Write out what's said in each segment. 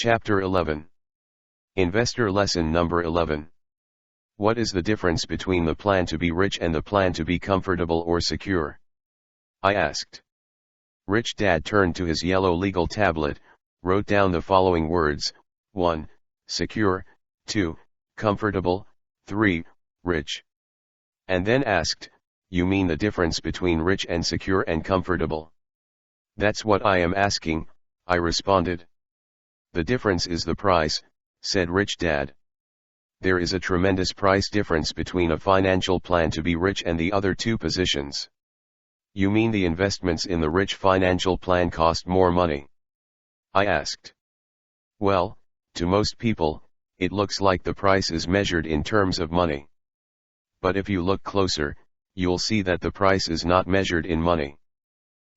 Chapter 11. Investor Lesson Number 11. What is the difference between the plan to be rich and the plan to be comfortable or secure? I asked. Rich Dad turned to his yellow legal tablet, wrote down the following words: 1. Secure, 2. Comfortable, 3. Rich. And then asked, "You mean the difference between rich and secure and comfortable?" "That's what I am asking," I responded. "The difference is the price," said Rich Dad. "There is a tremendous price difference between a financial plan to be rich and the other two positions." "You mean the investments in the rich financial plan cost more money?" I asked. "Well, to most people, it looks like the price is measured in terms of money. But if you look closer, you'll see that the price is not measured in money.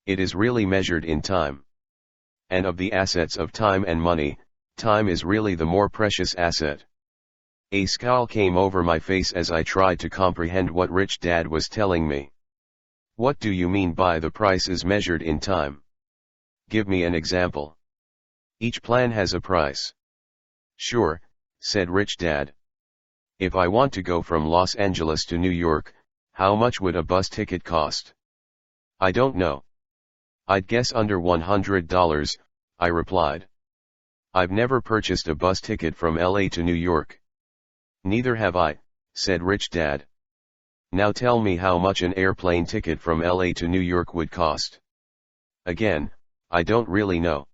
It is really measured in time. And of the assets of time and money, time is really the more precious asset." A scowl came over my face as I tried to comprehend what Rich Dad was telling me. "What do you mean by the price is measured in time? Give me an example." "Each plan has a price." "Sure," said Rich Dad. "If I want to go from Los Angeles to New York, how much would a bus ticket cost?" "I don't know. I'd guess under $100, I replied. "I've never purchased a bus ticket from LA to New York." "Neither have I," said Rich Dad. "Now tell me how much an airplane ticket from LA to New York would cost." "Again, I don't really know.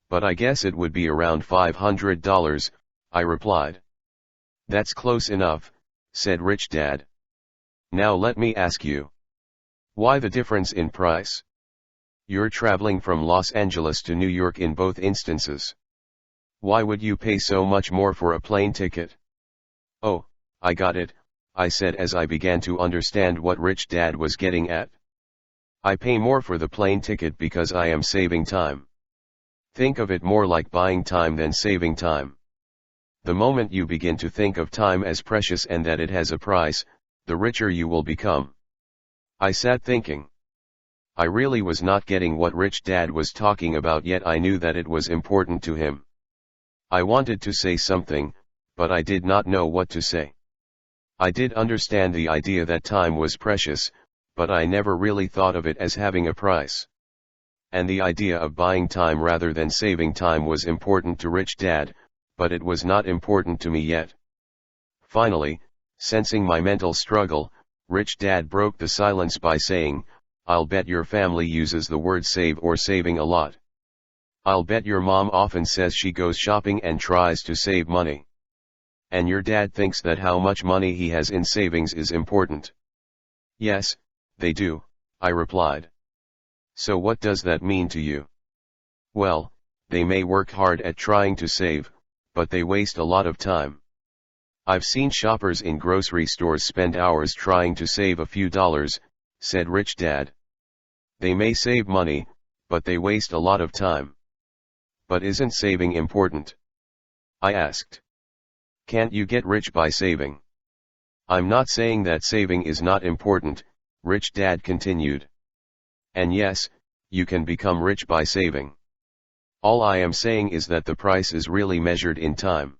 But I guess it would be around $500, I replied. "That's close enough," said Rich Dad. "Now let me ask you. Why the difference in price? You're traveling from Los Angeles to New York in both instances. Why would you pay so much more for a plane ticket?" "Oh, I got it," I said as I began to understand what Rich Dad was getting at. "I pay more for the plane ticket because I am saving time. Think of it more like buying time than saving time. The moment you begin to think of time as precious and that it has a price, the richer you will become." I sat thinking. I really was not getting what Rich Dad was talking about, yet I knew that it was important to him. I wanted to say something, but I did not know what to say. I did understand the idea that time was precious, but I never really thought of it as having a price. And the idea of buying time rather than saving time was important to Rich Dad, but it was not important to me yet. Finally, sensing my mental struggle, Rich Dad broke the silence by saying, "I'll bet your family uses the word save or saving a lot. I'll bet your mom often says she goes shopping and tries to save money. And your dad thinks that how much money he has in savings is important." "Yes, they do," I replied. "So what does that mean to you?" "Well, they may work hard at trying to save, but they waste a lot of time. I've seen shoppers in grocery stores spend hours trying to save a few dollars," said Rich Dad. "They may save money, but they waste a lot of time." "But isn't saving important?" I asked. "Can't you get rich by saving?" "I'm not saying that saving is not important," Rich Dad continued. "And yes, you can become rich by saving. All I am saying is that the price is really measured in time."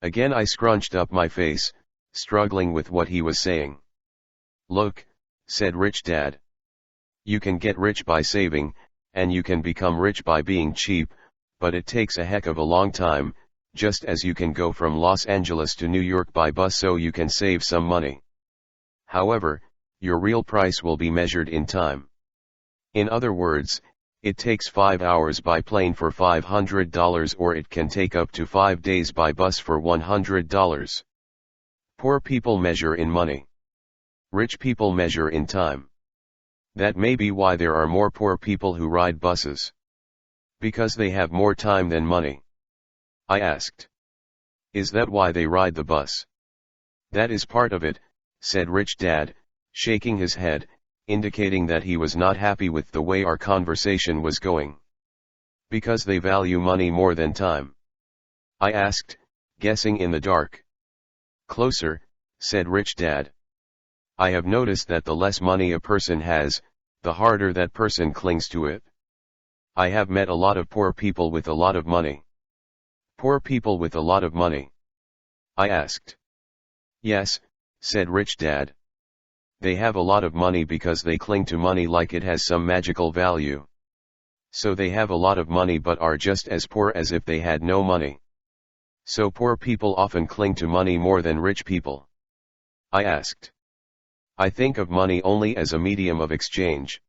Again I scrunched up my face, struggling with what he was saying. "Look," said Rich Dad. "You can get rich by saving, and you can become rich by being cheap, but it takes a heck of a long time, just as you can go from Los Angeles to New York by bus so you can save some money. However, your real price will be measured in time. In other words, it takes 5 hours by plane for $500 or it can take up to 5 days by bus for $100. Poor people measure in money. Rich people measure in time. That may be why there are more poor people who ride buses. Because they have more time than money." I asked. "Is that why they ride the bus?" "That is part of it," said Rich Dad, shaking his head, indicating that he was not happy with the way our conversation was going. "Because they value money more than time?" I asked, guessing in the dark. "Closer," said Rich Dad. "I have noticed that the less money a person has, the harder that person clings to it. I have met a lot of poor people with a lot of money. Poor people with a lot of money? I asked. Yes, said Rich Dad. They have a lot of money because they cling to money like it has some magical value. So they have a lot of money but are just as poor as if they had no money. So poor people often cling to money more than rich people. I asked. I think of money only as a medium of exchange.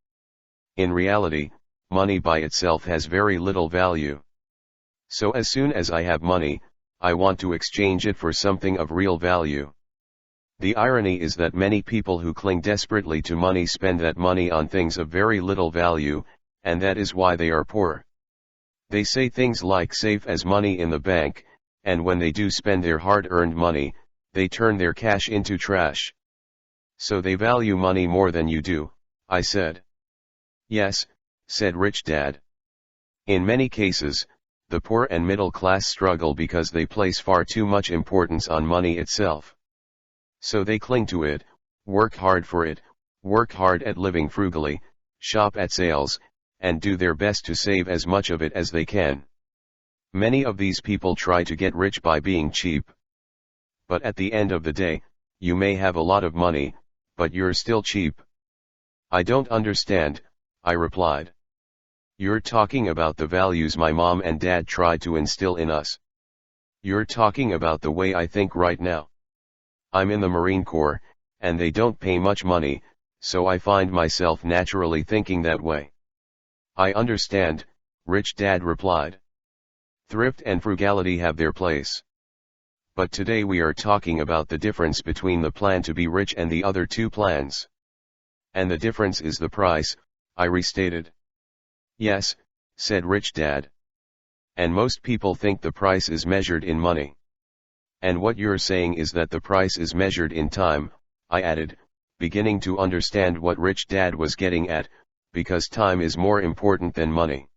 In reality, money by itself has very little value. So as soon as I have money, I want to exchange it for something of real value. The irony is that many people who cling desperately to money spend that money on things of very little value, and that is why they are poor. They say things like safe as money in the bank, and when they do spend their hard-earned money, they turn their cash into trash. So they value money more than you do, I said. Yes, said Rich Dad. In many cases, the poor and middle class struggle because they place far too much importance on money itself. So they cling to it, work hard for it, work hard at living frugally, shop at sales, and do their best to save as much of it as they can. Many of these people try to get rich by being cheap. But at the end of the day, you may have a lot of money, but you're still cheap. I don't understand, I replied. You're talking about the values my mom and dad tried to instill in us. You're talking about the way I think right now. I'm in the Marine Corps, and they don't pay much money, so I find myself naturally thinking that way. I understand, Rich Dad replied. Thrift and frugality have their place. But today we are talking about the difference between the plan to be rich and the other two plans. And the difference is the price, I restated. Yes, said Rich Dad. And most people think the price is measured in money. And what you're saying is that the price is measured in time, I added, beginning to understand what Rich Dad was getting at, because time is more important than money.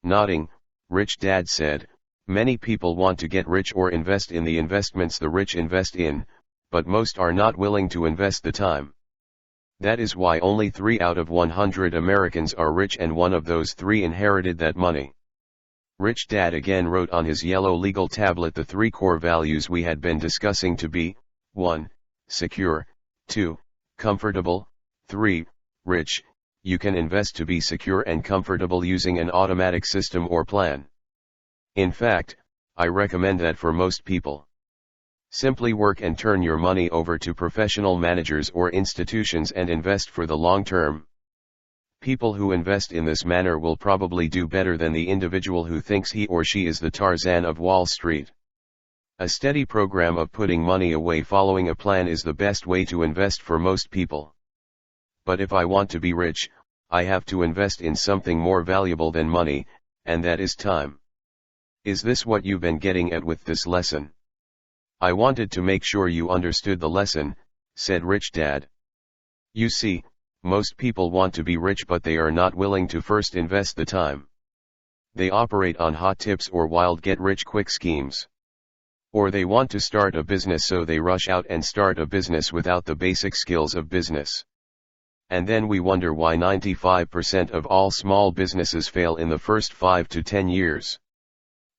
Nodding, Rich Dad said, many people want to get rich or invest in the investments the rich invest in, but most are not willing to invest the time. That is why only 3 out of 100 Americans are rich, and one of those 3 inherited that money. Rich Dad again wrote on his yellow legal tablet the 3 core values we had been discussing to be, 1. Secure, 2. Comfortable, 3. Rich. You can invest to be secure and comfortable using an automatic system or plan. In fact, I recommend that for most people. Simply work and turn your money over to professional managers or institutions and invest for the long term. People who invest in this manner will probably do better than the individual who thinks he or she is the Tarzan of Wall Street. A steady program of putting money away following a plan is the best way to invest for most people. But if I want to be rich, I have to invest in something more valuable than money, and that is time. Is this what you've been getting at with this lesson? I wanted to make sure you understood the lesson, said Rich Dad. You see, most people want to be rich but they are not willing to first invest the time. They operate on hot tips or wild get-rich-quick schemes. Or they want to start a business so they rush out and start a business without the basic skills of business. And then we wonder why 95% of all small businesses fail in the first 5 to 10 years.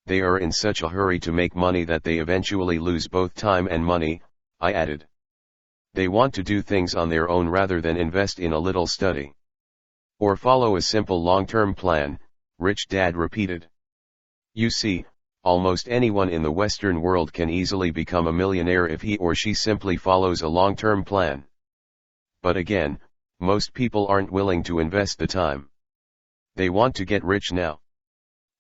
They are in such a hurry to make money that they eventually lose both time and money, I added. They want to do things on their own rather than invest in a little study. Or follow a simple long-term plan, Rich Dad repeated. You see, almost anyone in the Western world can easily become a millionaire if he or she simply follows a long-term plan. But again, most people aren't willing to invest the time. They want to get rich now.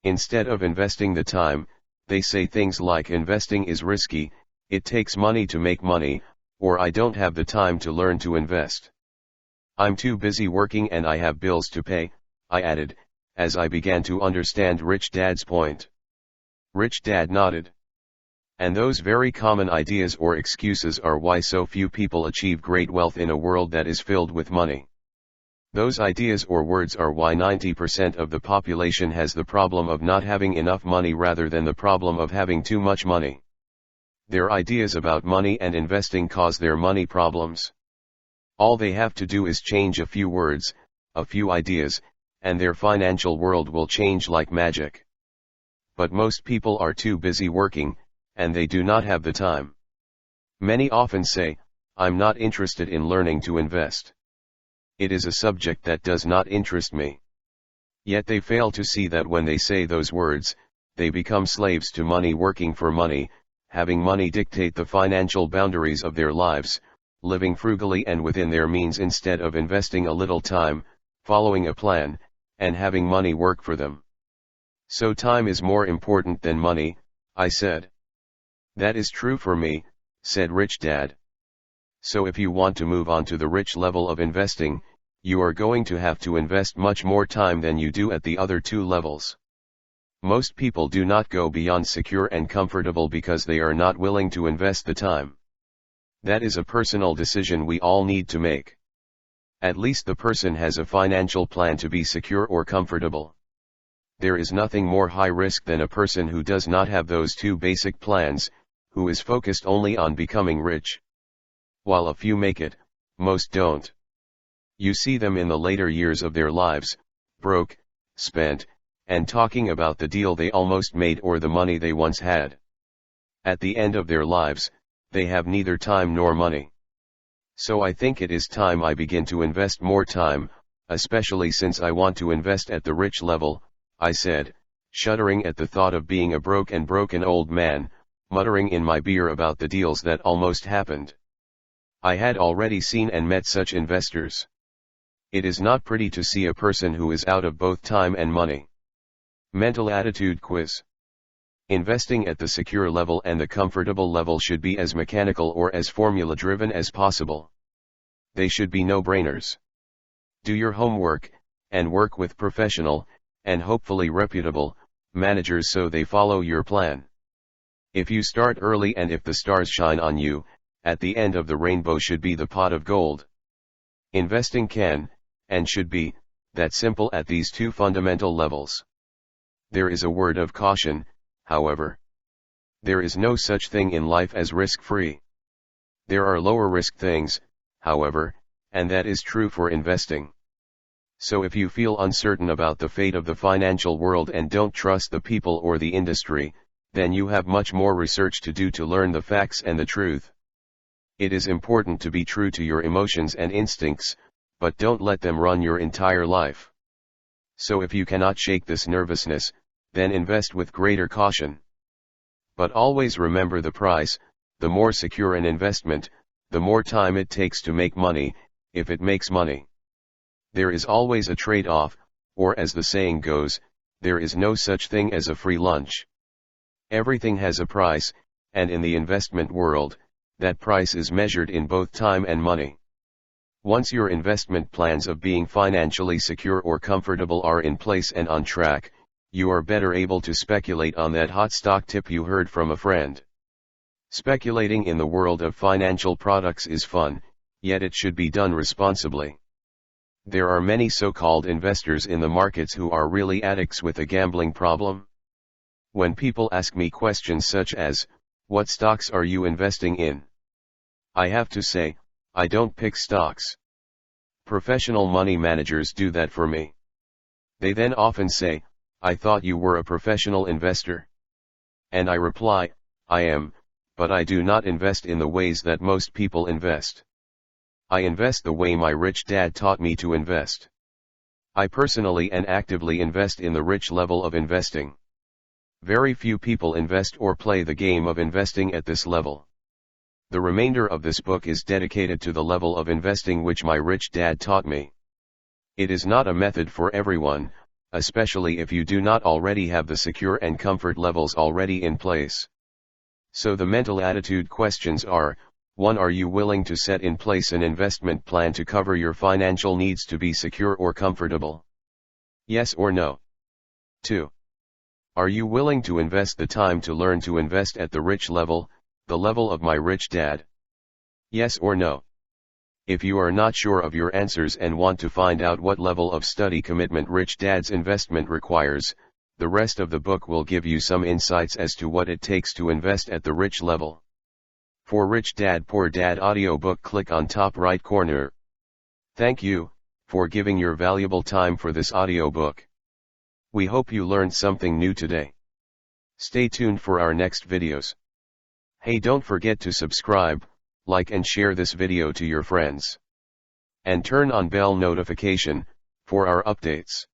Instead of investing the time, they say things like investing is risky, it takes money to make money, or I don't have the time to learn to invest. I'm too busy working and I have bills to pay, I added, as I began to understand Rich Dad's point. Rich Dad nodded. And those very common ideas or excuses are why so few people achieve great wealth in a world that is filled with money. Those ideas or words are why 90% of the population has the problem of not having enough money rather than the problem of having too much money. Their ideas about money and investing cause their money problems. All they have to do is change a few words, a few ideas, and their financial world will change like magic. but most people are too busy working, and they do not have the time. Many often say, "I'm not interested in learning to invest. It is a subject that does not interest me." Yet they fail to see that when they say those words, they become slaves to money, working for money, having money dictate the financial boundaries of their lives, living frugally and within their means instead of investing a little time, following a plan, and having money work for them. "So time is more important than money," I said. "That is true for me," said Rich Dad. "So if you want to move on to the rich level of investing, you are going to have to invest much more time than you do at the other two levels. Most people do not go beyond secure and comfortable because they are not willing to invest the time. That is a personal decision we all need to make. At least the person has a financial plan to be secure or comfortable. There is nothing more high risk than a person who does not have those two basic plans, who is focused only on becoming rich. While a few make it, most don't. You see them in the later years of their lives, broke, spent, and talking about the deal they almost made or the money they once had. At the end of their lives, they have neither time nor money. So I think it is time I begin to invest more time, especially since I want to invest at the rich level," I said, shuddering at the thought of being a broke and broken old man, muttering in my beer about the deals that almost happened. I had already seen and met such investors. It is not pretty to see a person who is out of both time and money. Mental attitude quiz. Investing at the secure level and the comfortable level should be as mechanical or as formula-driven as possible. They should be no-brainers. Do your homework, and work with professional, and hopefully reputable, managers so they follow your plan. If you start early and if the stars shine on you, at the end of the rainbow should be the pot of gold. Investing can, and should be, that simple at these two fundamental levels. There is a word of caution, however. There is no such thing in life as risk-free. There are lower-risk things, however, and that is true for investing. So if you feel uncertain about the fate of the financial world and don't trust the people or the industry, then you have much more research to do to learn the facts and the truth. It is important to be true to your emotions and instincts, but don't let them run your entire life. So if you cannot shake this nervousness, then invest with greater caution. But always remember the price: the more secure an investment, the more time it takes to make money, if it makes money. There is always a trade-off, or as the saying goes, there is no such thing as a free lunch. Everything has a price, and in the investment world, that price is measured in both time and money. Once your investment plans of being financially secure or comfortable are in place and on track, you are better able to speculate on that hot stock tip you heard from a friend. Speculating in the world of financial products is fun, yet it should be done responsibly. There are many so-called investors in the markets who are really addicts with a gambling problem. When people ask me questions such as, "What stocks are you investing in?" I have to say, I don't pick stocks. Professional money managers do that for me. They then often say, "I thought you were a professional investor." And I reply, "I am, but I do not invest in the ways that most people invest. I invest the way my rich dad taught me to invest. I personally and actively invest in the rich level of investing. Very few people invest or play the game of investing at this level." The remainder of this book is dedicated to the level of investing which my rich dad taught me. It is not a method for everyone, especially if you do not already have the secure and comfort levels already in place. So the mental attitude questions are: 1. Are you willing to set in place an investment plan to cover your financial needs to be secure or comfortable? Yes or no? 2. Are you willing to invest the time to learn to invest at the rich level, the level of my rich dad? Yes or no? If you are not sure of your answers and want to find out what level of study commitment Rich Dad's investment requires, the rest of the book will give you some insights as to what it takes to invest at the rich level. For Rich Dad Poor Dad audiobook, click on top right corner. Thank you for giving your valuable time for this audiobook. We hope you learned something new today. Stay tuned for our next videos. Hey, don't forget to subscribe, like and share this video to your friends. And turn on bell notification, for our updates.